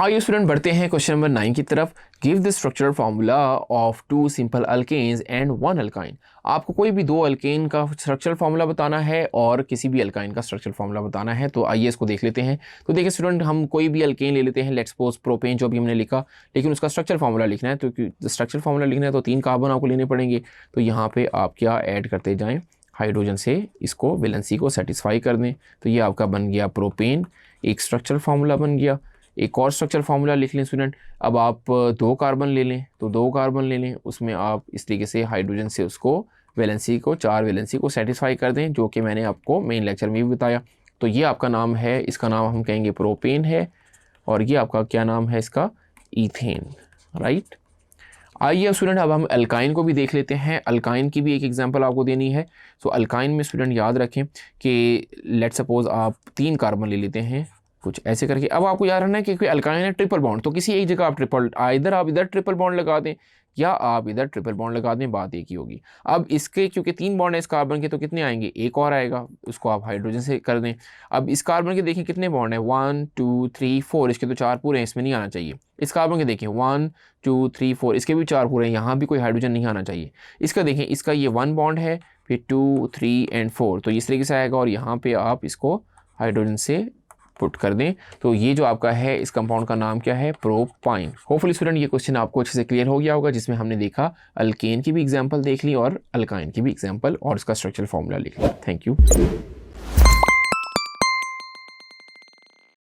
आइए स्टूडेंट बढ़ते हैं क्वेश्चन नंबर 9 की तरफ। Give the structural formula of 2 simple alkenes and 1 alkyne. आपको कोई भी 2 अल्केन का स्ट्रक्चरल फार्मूला बताना है और किसी भी अल्काइन का स्ट्रक्चरल फार्मूला बताना है। तो आइए इसको देख लेते हैं। तो देखिए स्टूडेंट, हम कोई भी अल्केन ले लेते हैं, लेट्स सपोज प्रोपेन जो भी हमने लिखा, लेकिन उसका स्ट्रक्चर फार्मूला लिखना है। तो स्ट्रक्चरल फार्मूला लिखना है तो 3 कार्बन आपको लेने पड़ेंगे। तो यहाँ पे आप क्या ऐड करते जाएँ, हाइड्रोजन से इसको वैलेंसी को सेटिस्फाई कर दें। तो ये आपका बन गया प्रोपेन, एक स्ट्रक्चरल फार्मूला बन गया। एक और स्ट्रक्चर फार्मूला लिख लें स्टूडेंट। अब आप 2 कार्बन ले लें, तो 2 कार्बन ले लें, उसमें आप इस तरीके से हाइड्रोजन से उसको वैलेंसी को 4 वैलेंसी को सेटिस्फाई कर दें, जो कि मैंने आपको मेन लेक्चर में भी बताया। तो ये आपका नाम है, इसका नाम हम कहेंगे प्रोपेन है, और ये आपका क्या नाम है इसका, ईथेन, राइट। आइए स्टूडेंट अब हम अल्काइन को भी देख लेते हैं। अल्काइन की भी एक एग्जांपल आपको देनी है। सो अल्काइन में स्टूडेंट याद रखें कि लेट सपोज आप 3 कार्बन ले लेते हैं, कुछ ऐसे करके। अब आपको याद रखना है कि कोई अल्काइन है ट्रिपल बॉन्ड, तो किसी एक जगह आप इधर आप इधर ट्रिपल बॉन्ड लगा दें या आप इधर ट्रिपल बॉन्ड लगा दें, बात एक ही होगी। अब इसके क्योंकि 3 बॉन्ड है इस कार्बन के, तो कितने आएंगे, एक और आएगा, उसको आप हाइड्रोजन से कर दें। अब इस कार्बन के देखें कितने बॉन्ड है, 1 2 3 4, इसके तो 4 पूरे हैं, इसमें नहीं आना चाहिए। इस कार्बन के देखें 1 2 3 4, इसके भी 4 पूरे हैं, यहाँ भी कोई हाइड्रोजन नहीं आना चाहिए। इसका देखें, इसका ये 1 बॉन्ड है, फिर 2 3 एंड 4, तो इस तरीके से आएगा, और यहाँ पे आप इसको हाइड्रोजन से पुट कर दें। तो ये जो आपका है इस कंपाउंड का नाम क्या है, प्रोपाइन। होपफुली स्टूडेंट ये क्वेश्चन आपको अच्छे से क्लियर हो गया होगा, जिसमें हमने देखा अल्केन की भी एग्जांपल देख ली और अल्काइन की भी एग्जांपल, और इसका स्ट्रक्चरल फॉर्मूला लिख लिया। Thank you.